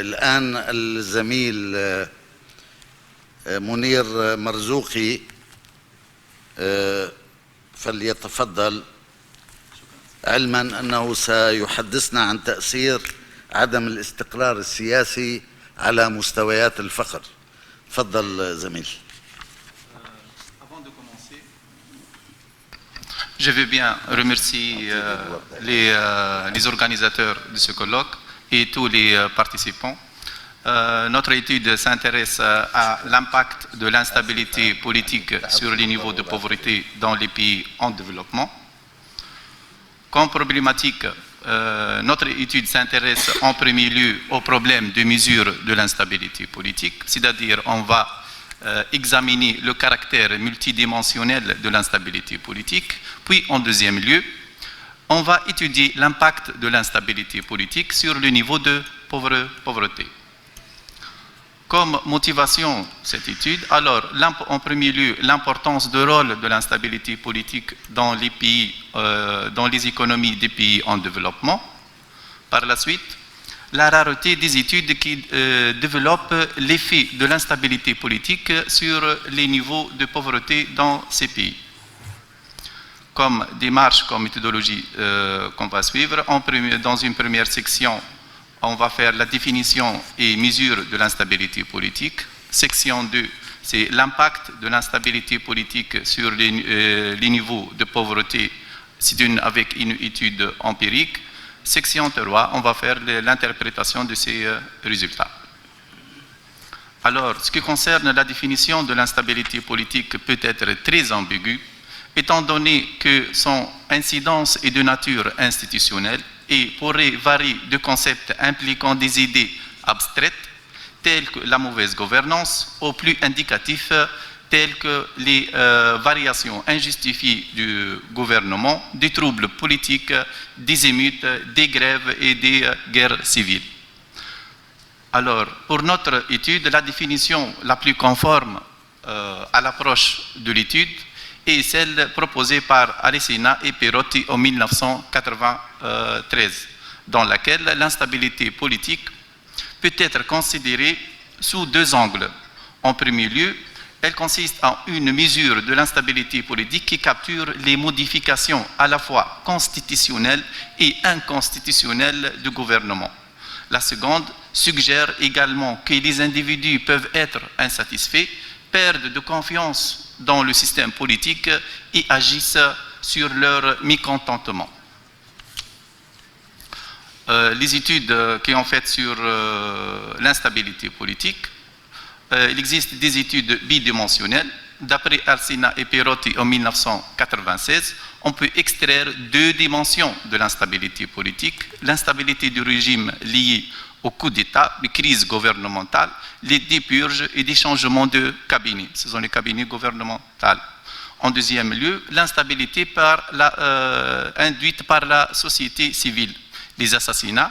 الآن الزميل منير مرزوقي فليتفضل، علما أنه سيحدثنا عن تأثير عدم الاستقرار السياسي على مستويات الفقر. تفضل زميل. Je veux bien remercier les organisateurs de ce colloque et tous les participants. Notre étude s'intéresse à l'impact de l'instabilité politique sur les niveaux de pauvreté dans les pays en développement. Comme problématique, notre étude s'intéresse en premier lieu au problème de mesure de l'instabilité politique, c'est-à-dire on va examiner le caractère multidimensionnel de l'instabilité politique. Puis, en deuxième lieu, on va étudier l'impact de l'instabilité politique sur le niveau de pauvreté. Comme motivation de cette étude, alors, en premier lieu, l'importance du rôle de l'instabilité politique dans les pays, dans les économies des pays en développement. Par la suite, la rareté des études qui développent l'effet de l'instabilité politique sur les niveaux de pauvreté dans ces pays. Comme démarche, comme méthodologie qu'on va suivre, dans une première section, on va faire la définition et mesure de l'instabilité politique. Section 2, c'est l'impact de l'instabilité politique sur les niveaux de pauvreté, avec une étude empirique. Section 3, on va faire l'interprétation de ces résultats. Alors, ce qui concerne la définition de l'instabilité politique peut être très ambiguë, étant donné que son incidence est de nature institutionnelle et pourrait varier de concepts impliquant des idées abstraites, telles que la mauvaise gouvernance, aux plus indicatifs, tels que les variations injustifiées du gouvernement, des troubles politiques, des émeutes, des grèves et des guerres civiles. Alors, pour notre étude, la définition la plus conforme à l'approche de l'étude est celle proposée par Alesina et Perotti en 1993, dans laquelle l'instabilité politique peut être considérée sous deux angles. En premier lieu, elle consiste en une mesure de l'instabilité politique qui capture les modifications à la fois constitutionnelles et inconstitutionnelles du gouvernement. La seconde suggère également que les individus peuvent être insatisfaits, perdent de confiance dans le système politique et agissent sur leur mécontentement. Les études qui ont faites sur l'instabilité politique, il existe des études bidimensionnelles. D'après Alesina et Perotti en 1996, on peut extraire deux dimensions de l'instabilité politique. L'instabilité du régime liée au coup d'État, les crises gouvernementales, les dépurges et des changements de cabinet. Ce sont les cabinets gouvernementaux. En deuxième lieu, l'instabilité induite par la société civile, les assassinats,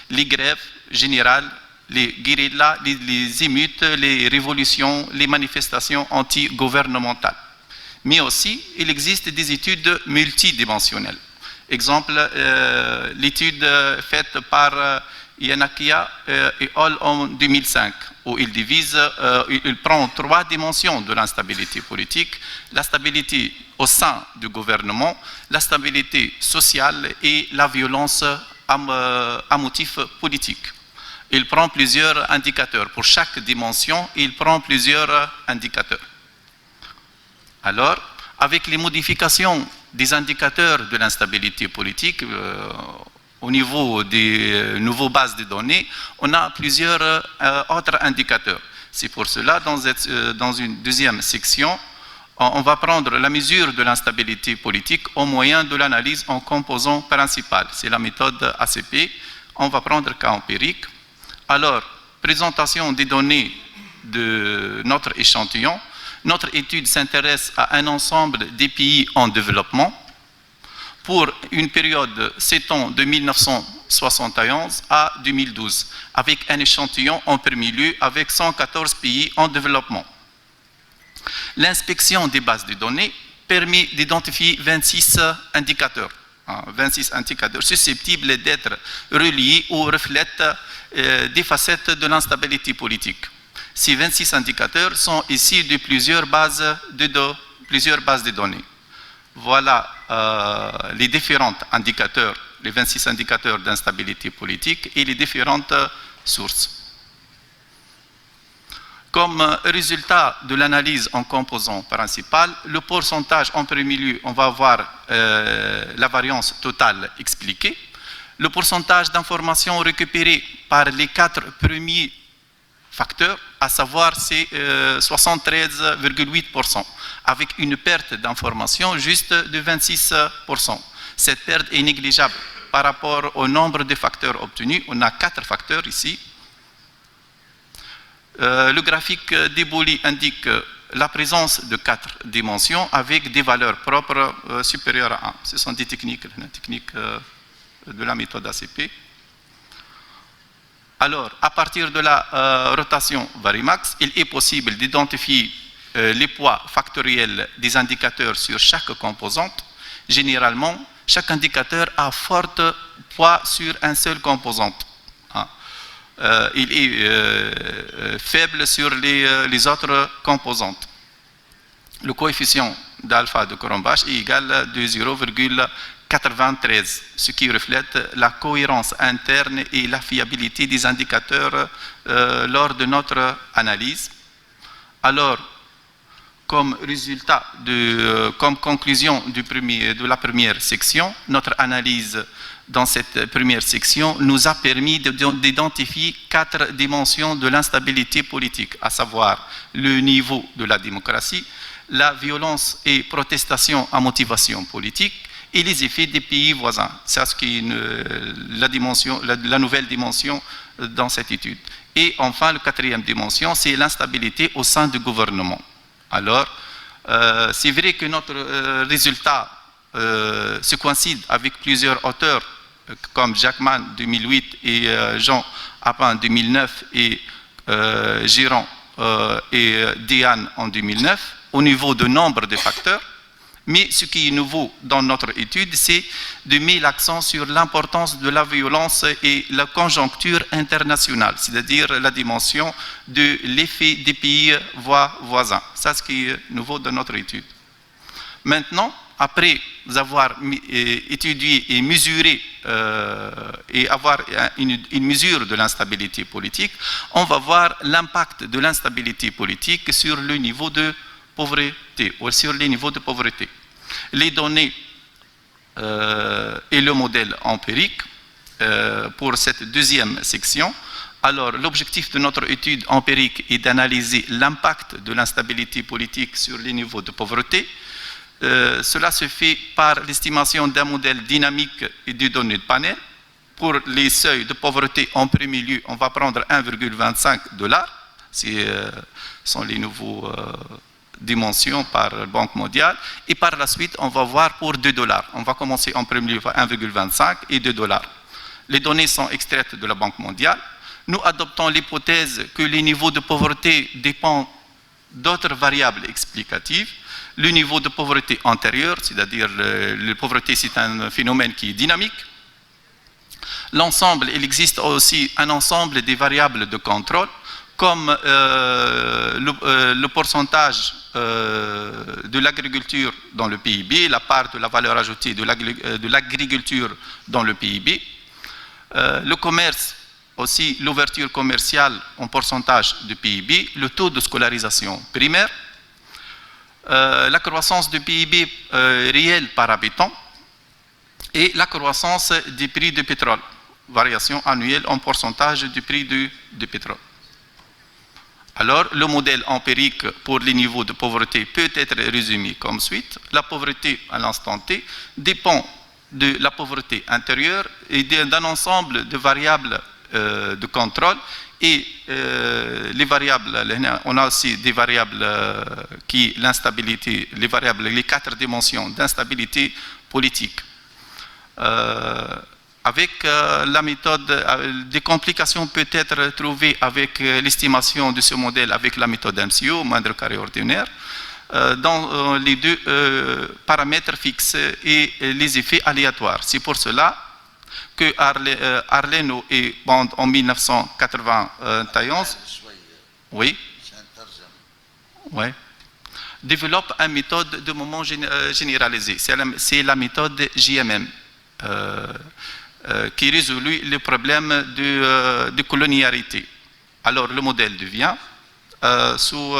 les grèves générales, les guérillas, les émeutes, les révolutions, les manifestations anti-gouvernementales. Mais aussi, il existe des études multidimensionnelles. Exemple, l'étude faite par Yanakia et Hall en 2005, où il prend trois dimensions de l'instabilité politique: la stabilité au sein du gouvernement, la stabilité sociale et la violence à motif politique. Il prend plusieurs indicateurs. Pour chaque dimension, il prend plusieurs indicateurs. Alors, avec les modifications des indicateurs de l'instabilité politique, au niveau des nouvelles bases de données, on a plusieurs autres indicateurs. C'est pour cela, dans une deuxième section, on va prendre la mesure de l'instabilité politique au moyen de l'analyse en composants principaux. C'est la méthode ACP. On va prendre cas empirique. Alors, présentation des données de notre échantillon. Notre étude s'intéresse à un ensemble des pays en développement pour une période s'étend de 1971 à 2012, avec un échantillon en premier lieu avec 114 pays en développement. L'inspection des bases de données permet d'identifier 26 indicateurs. 26 indicateurs susceptibles d'être reliés ou reflètent des facettes de l'instabilité politique. Ces 26 indicateurs sont issus de plusieurs bases de données. Voilà les différents indicateurs, les 26 indicateurs d'instabilité politique et les différentes sources. Comme résultat de l'analyse en composants principaux, le pourcentage en premier lieu, on va avoir la variance totale expliquée. Le pourcentage d'informations récupérées par les 4 premiers facteurs, à savoir c'est 73,8%, avec une perte d'informations juste de 26%. Cette perte est négligeable par rapport au nombre de facteurs obtenus. On a 4 facteurs ici. Le graphique d'Eboli indique la présence de 4 dimensions avec des valeurs propres supérieures à 1. Ce sont des techniques de la méthode ACP. Alors, à partir de la rotation Varimax, il est possible d'identifier les poids factoriels des indicateurs sur chaque composante. Généralement, chaque indicateur a fort poids sur un seul composante. Il est faible sur les autres composantes. Le coefficient d'alpha de Cronbach est égal de 0,93, ce qui reflète la cohérence interne et la fiabilité des indicateurs lors de notre analyse. Alors, comme résultat, comme conclusion de la première section, notre analyse dans cette première section nous a permis d'identifier 4 dimensions de l'instabilité politique, à savoir le niveau de la démocratie, la violence et protestation à motivation politique et les effets des pays voisins. C'est ce qui est la nouvelle dimension dans cette étude. Et enfin, la 4e dimension, c'est l'instabilité au sein du gouvernement. Alors, c'est vrai que notre résultat se coïncide avec plusieurs auteurs comme Jackman 2008 et Jean Appin 2009 et Giron et Diane en 2009 au niveau de nombre de facteurs. Mais ce qui est nouveau dans notre étude, c'est de mettre l'accent sur l'importance de la violence et la conjoncture internationale, c'est-à-dire la dimension de l'effet des pays voisins. C'est ce qui est nouveau dans notre étude. Maintenant, après avoir étudié et mesuré et avoir une mesure de l'instabilité politique, on va voir l'impact de l'instabilité politique sur le niveau de pauvreté ou sur les niveaux de pauvreté. Les données et le modèle empirique pour cette deuxième section. Alors, l'objectif de notre étude empirique est d'analyser l'impact de l'instabilité politique sur les niveaux de pauvreté. Cela se fait par l'estimation d'un modèle dynamique et de données de panel. Pour les seuils de pauvreté, en premier lieu, on va prendre 1,25 $. Ce sont les nouveaux dimensions par Banque mondiale. Et par la suite, on va voir pour 2 $. On va commencer en premier lieu par 1,25 et 2 $. Les données sont extraites de la Banque mondiale. Nous adoptons l'hypothèse que les niveaux de pauvreté dépendent d'autres variables explicatives. Le niveau de pauvreté antérieur, c'est-à-dire la pauvreté, c'est un phénomène qui est dynamique. L'ensemble, il existe aussi un ensemble des variables de contrôle, comme le pourcentage de l'agriculture dans le PIB, la part de la valeur ajoutée de l'agriculture dans le PIB, le commerce, aussi l'ouverture commerciale en pourcentage de PIB, le taux de scolarisation primaire, la croissance du PIB réel par habitant et la croissance des prix du pétrole, variation annuelle en pourcentage du prix du pétrole. Alors, le modèle empirique pour les niveaux de pauvreté peut être résumé comme suit. La pauvreté à l'instant T dépend de la pauvreté intérieure et d'un ensemble de variables de contrôle. Et les variables, on a aussi des variables qui l'instabilité, les 4 dimensions d'instabilité politique. Avec la méthode, des complications peuvent être trouvées avec l'estimation de ce modèle avec la méthode MCO, moindre carré ordinaire. dans les deux paramètres fixes et les effets aléatoires. C'est pour cela que Arleno et Bond en 1991 oui, développe une méthode de moment généralisé. C'est la méthode JMM qui résout le problème de colonialité. Alors le modèle devient sous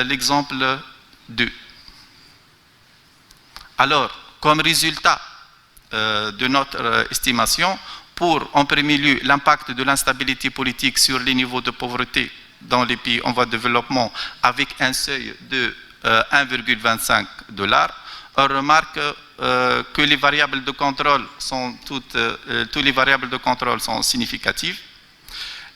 l'exemple 2. Alors, comme résultat de notre estimation, pour en premier lieu l'impact de l'instabilité politique sur les niveaux de pauvreté dans les pays en voie de développement avec un seuil de 1,25 $, on remarque que les variables de contrôle sont toutes les variables de contrôle sont significatives.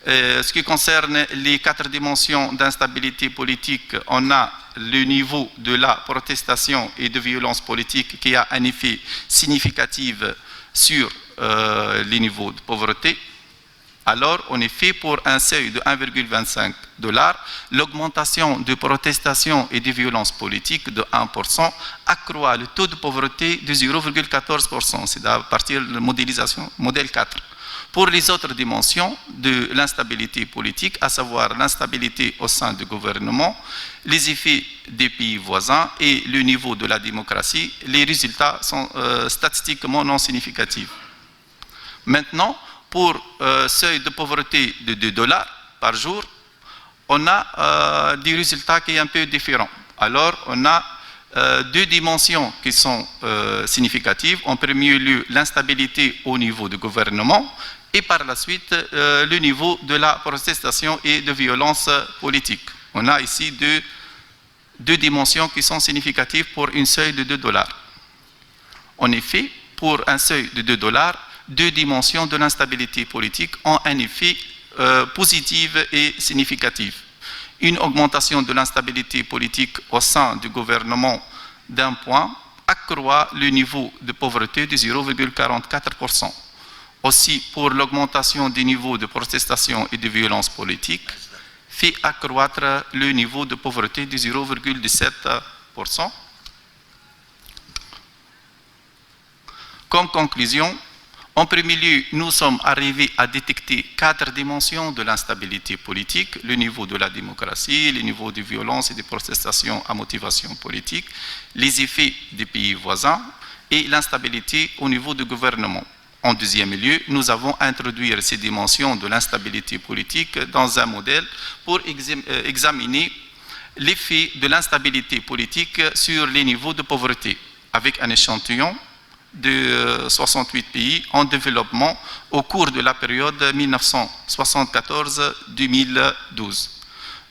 Ce qui concerne les 4 dimensions d'instabilité politique, on a le niveau de la protestation et de violence politique qui a un effet significatif sur les niveaux de pauvreté. Alors, en effet, pour un seuil de 1,25 $, l'augmentation de protestation et de violence politique de 1% accroît le taux de pauvreté de 0,14%. C'est à partir de la modélisation, modèle 4. Pour les autres dimensions de l'instabilité politique, à savoir l'instabilité au sein du gouvernement, les effets des pays voisins et le niveau de la démocratie, les résultats sont statistiquement non significatifs. Maintenant, pour seuil de pauvreté de 2 $ par jour, on a des résultats qui sont un peu différents. Alors, on a 2 dimensions qui sont significatives. En premier lieu, l'instabilité au niveau du gouvernement et par la suite, le niveau de la protestation et de violence politique. On a ici deux dimensions qui sont significatives pour un seuil de 2 $. En effet, pour un seuil de 2 $, 2 dimensions de l'instabilité politique ont un effet positif et significatif. Une augmentation de l'instabilité politique au sein du gouvernement d'un point accroît le niveau de pauvreté de 0,44%. Aussi, pour l'augmentation du niveau de protestation et de violence politique, fait accroître le niveau de pauvreté de 0,17%. Comme conclusion, en premier lieu, nous sommes arrivés à détecter 4 dimensions de l'instabilité politique, le niveau de la démocratie, le niveau de violence et de protestation à motivation politique, les effets des pays voisins et l'instabilité au niveau du gouvernement. En deuxième lieu, nous avons introduit ces dimensions de l'instabilité politique dans un modèle pour examiner l'effet de l'instabilité politique sur les niveaux de pauvreté, avec un échantillon de 68 pays en développement au cours de la période 1974-2012.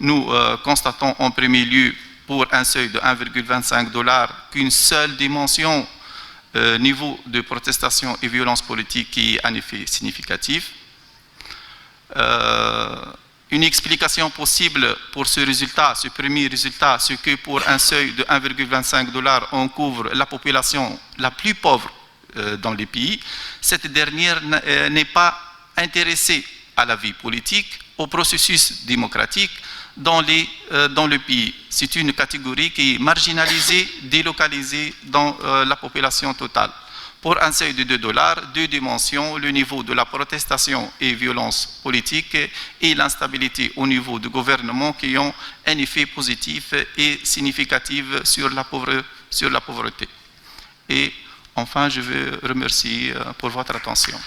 Nous constatons en premier lieu pour un seuil de 1,25 $ qu'une seule dimension niveau de protestation et violence politique qui est un effet significatif. Une explication possible pour ce résultat, ce premier résultat, c'est que pour un seuil de 1,25 $, on couvre la population la plus pauvre dans les pays. Cette dernière n'est pas intéressée à la vie politique, au processus démocratique dans le pays. C'est une catégorie qui est marginalisée, délocalisée dans la population totale. Pour un seuil de 2 $, 2 dimensions, le niveau de la protestation et violence politique et l'instabilité au niveau du gouvernement qui ont un effet positif et significatif sur la pauvreté. Et enfin, je veux remercier pour votre attention.